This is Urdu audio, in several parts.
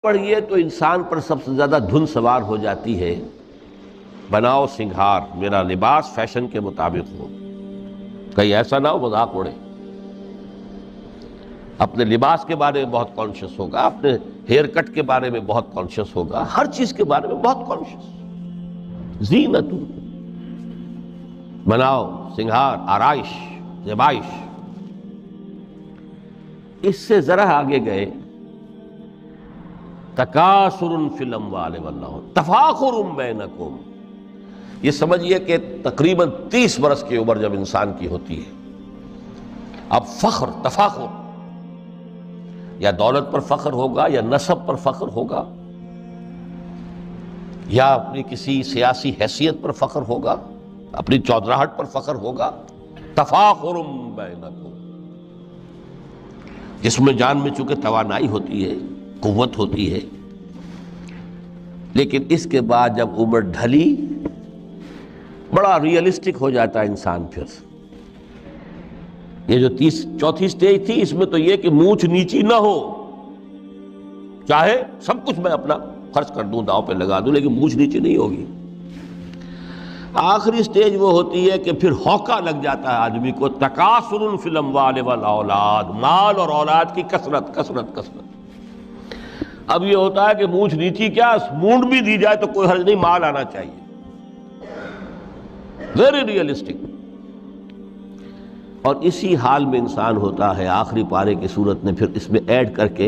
پڑھیے تو انسان پر سب سے زیادہ دھن سوار ہو جاتی ہے بناؤ سنگھار، میرا لباس فیشن کے مطابق ہو، کہیں ایسا نہ ہو مذاق اڑے۔ اپنے لباس کے بارے میں بہت کانشیس ہوگا، اپنے ہیئر کٹ کے بارے میں بہت کانشیس ہوگا، ہر چیز کے بارے میں بہت کانشیس۔ زینت، بناؤ سنگھار، آرائش، زیبائش۔ اس سے ذرا آگے گئے، تکاثر فی الاموال والاولاد تفاخر بینکم۔ یہ سمجھیے کہ تقریباً 30 برس کی عمر جب انسان کی ہوتی ہے، اب فخر، تفاخر، یا دولت پر فخر ہوگا، یا نسب پر فخر ہوگا، یا اپنی کسی سیاسی حیثیت پر فخر ہوگا، اپنی چودراہٹ پر فخر ہوگا۔ تفاخر بینکم، جس میں جان میں چونکہ توانائی ہوتی ہے، قوت ہوتی ہے، لیکن اس کے بعد جب عمر ڈھلی بڑا ریئلسٹک ہو جاتا ہے انسان۔ پھر یہ جو چوتھی سٹیج تھی، اس میں تو یہ کہ مونچھ نیچی نہ ہو، چاہے سب کچھ میں اپنا خرچ کر دوں، داؤ پہ لگا دوں، لیکن مونچھ نیچی نہیں ہوگی۔ آخری سٹیج وہ ہوتی ہے کہ پھر ہوکا لگ جاتا ہے آدمی کو، تکاثر فی الاموال والاولاد، مال اور اولاد کی کثرت کثرت کثرت۔ اب یہ ہوتا ہے کہ مونچھ نیچی کیا، مونڈ بھی دی جائے تو کوئی حرج نہیں، مال آنا چاہیے۔ Very realistic. اور اسی حال میں انسان ہوتا ہے، آخری پارے کی صورت نے پھر اس میں ایڈ کر کے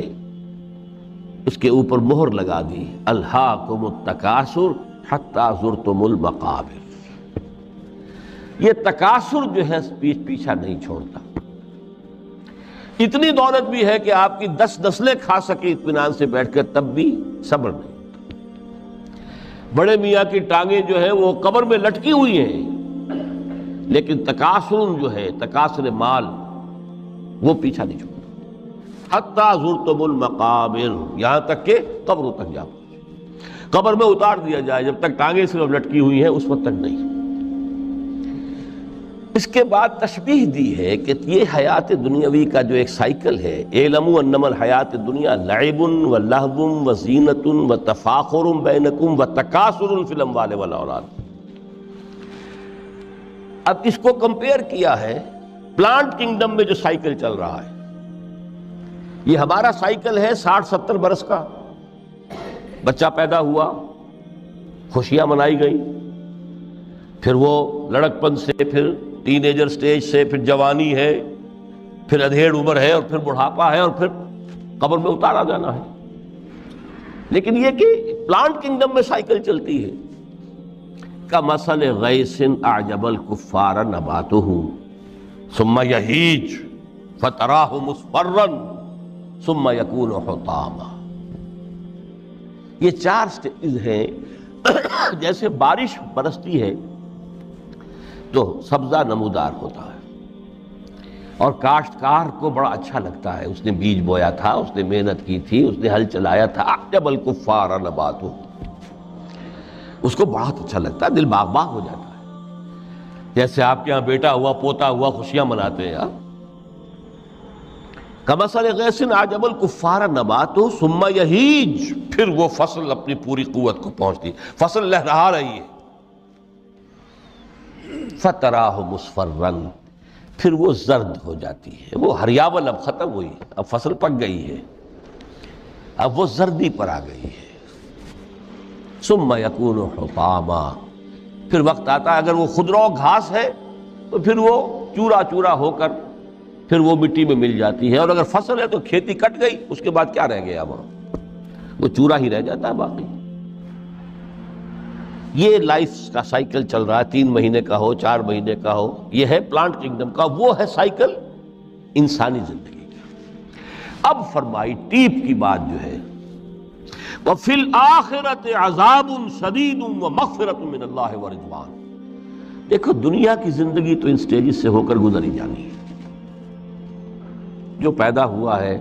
اس کے اوپر مہر لگا دی، الہاکم التکاثر حتی زرتم المقابر۔ یہ تکاثر جو ہے پیچھا نہیں چھوڑتا۔ اتنی دولت بھی ہے کہ آپ کی 10 نسلیں کھا سکے اطمینان سے بیٹھ کر، تب بھی صبر نہیں۔ بڑے میاں کی ٹانگیں جو ہیں وہ قبر میں لٹکی ہوئی ہیں، لیکن تکاثر جو ہے، تکاثر مال، وہ پیچھا نہیں چھوڑتا۔ حتی زرتم المقابر، یہاں تک کہ قبروں تک جا پہنچے، قبر میں اتار دیا جائے، جب تک ٹانگیں صرف لٹکی ہوئی ہیں اس وقت تک نہیں۔ اس کے بعد تشبیہ دی ہے کہ یہ حیات دنیاوی کا جو ایک سائیکل ہے، اعلموا انما الحیات الدنیا لعب ولہو وزینۃ وتفاخر بینکم وتکاثر فی الاموال والاولاد۔ اب اس کو کمپیئر کیا ہے پلانٹ کنگڈم میں جو سائیکل چل رہا ہے۔ یہ ہمارا سائیکل ہے 60-70 برس کا، بچہ پیدا ہوا، خوشیاں منائی گئی، پھر وہ لڑکپن سے، پھر ٹین ایجر سٹیج سے، پھر جوانی ہے، پھر ادھیڑ عمر ہے، اور پھر بڑھاپا ہے، اور پھر قبر میں اتارا جانا ہے۔ لیکن یہ کہ پلانٹ کنگڈم میں سائیکل چلتی ہے، کمثل غیث اعجب الکفار نباتہ ثم یہیج فتراہ مصفرا ثم یکون حطاما۔ یہ 4 سٹیج ہیں۔ جیسے بارش برستی ہے تو سبزہ نمودار ہوتا ہے، اور کاشتکار کو بڑا اچھا لگتا ہے، اس نے بیج بویا تھا، اس نے محنت کی تھی، اس نے ہل چلایا تھا، اعجب الکفار نباتہ، اس کو بہت اچھا لگتا ہے، دل باغ باغ ہو جاتا ہے۔ جیسے آپ کے یہاں بیٹا ہوا، پوتا ہوا، خوشیاں مناتے ہیں آپ۔ کمثل غیث اعجب الکفار نباتہ ثم یہیج، پھر وہ فصل اپنی پوری قوت کو پہنچتی، فصل لہرا رہی ہے، فتراہ مصفرا، پھر وہ زرد ہو جاتی ہے، وہ ہریاول اب ختم ہوئی، اب فصل پک گئی ہے، اب وہ زردی پر آ گئی ہے۔ ثم یکون حطاما، پھر وقت آتا ہے، اگر وہ خضرو گھاس ہے تو پھر وہ چورا چورا ہو کر پھر وہ مٹی میں مل جاتی ہے، اور اگر فصل ہے تو کھیتی کٹ گئی، اس کے بعد کیا رہ گیا وہاں، وہ چورا ہی رہ جاتا ہے باقی۔ یہ لائف کا سائیکل چل رہا ہے، 3 مہینے کا ہو، 4 مہینے کا ہو، یہ ہے پلانٹ کنگڈم کا، وہ ہے سائیکل انسانی زندگی کا۔ اب فرمائی ٹیپ کی بات جو ہے، وَفِي الْآخِرَةِ عَذَابٌ شَدِيدٌ وَمَغْفِرَةٌ مِّنَ اللَّهِ وَرِضْوَانٌ۔ دیکھو دنیا کی زندگی تو ان سٹیجز سے ہو کر گزر ہی جانی ہے۔ جو پیدا ہوا ہے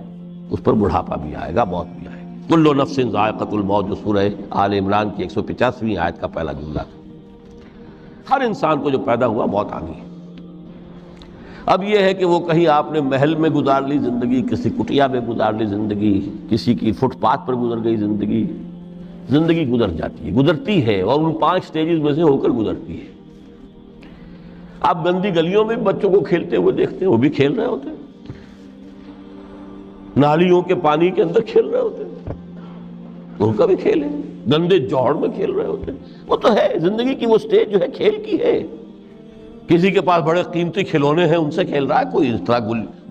اس پر بڑھاپا بھی آئے گا، موت بھی آئے گی۔ کل نفس ذائقۃ الموت، جو سورہ آل عمران کی 185ویں آیت کا پہلا جملہ تھا۔ ہر انسان کو جو پیدا ہوا موت آنی ہے۔ اب یہ ہے کہ وہ کہیں آپ نے محل میں گزار لی زندگی، کسی کٹیا میں گزار لی زندگی، کسی کی فٹ پاتھ پر گزر گئی زندگی، زندگی گزر جاتی ہے، گزرتی ہے، اور ان 5 سٹیجز میں سے ہو کر گزرتی ہے۔ آپ گندی گلیوں میں بچوں کو کھیلتے ہوئے دیکھتے ہیں، وہ بھی کھیل رہے ہوتے ہیں، نالیوں کے پانی کے اندر کھیل رہے ہوتے ہیں، ان کا بھی کھیل ہے، گندے جوہر میں کھیل رہے ہوتے ہیں۔ وہ تو ہے زندگی کی وہ سٹیج جو ہے کھیل کی ہے۔ کسی کے پاس بڑے قیمتی کھلونے ہیں، ان سے کھیل رہا ہے، کوئی اس طرح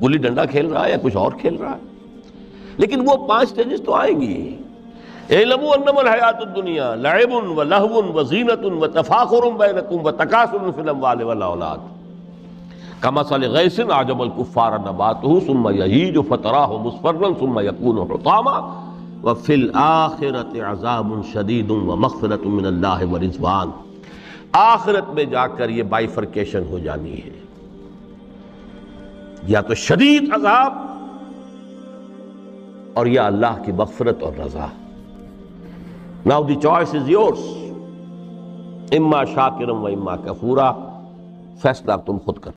گلی ڈنڈا کھیل رہا ہے یا کچھ اور کھیل رہا ہے، لیکن وہ 5 سٹیجز تو آئیں گی۔ اعلموا انما الحیات الدنیا لعب ولہو وزینۃ وتفاخر بینکم وتکاثر فی الاموال والاولاد کمثل غیث اعجب الکفار نباتہ ثم یہیج فتراہ مصفرا ثم یکون حطاما وفی الآخرۃ عذاب شدید ومغفرۃ من اللہ ورضوان۔ آخرت میں جا کر یہ بائیفرکیشن ہو جانی ہے، یا تو شدید عذاب اور یا اللہ کی مغفرت اور رضا۔ Now the choice is yours، اما شاکرا و اما کفورا، فیصلہ تم خود کر۔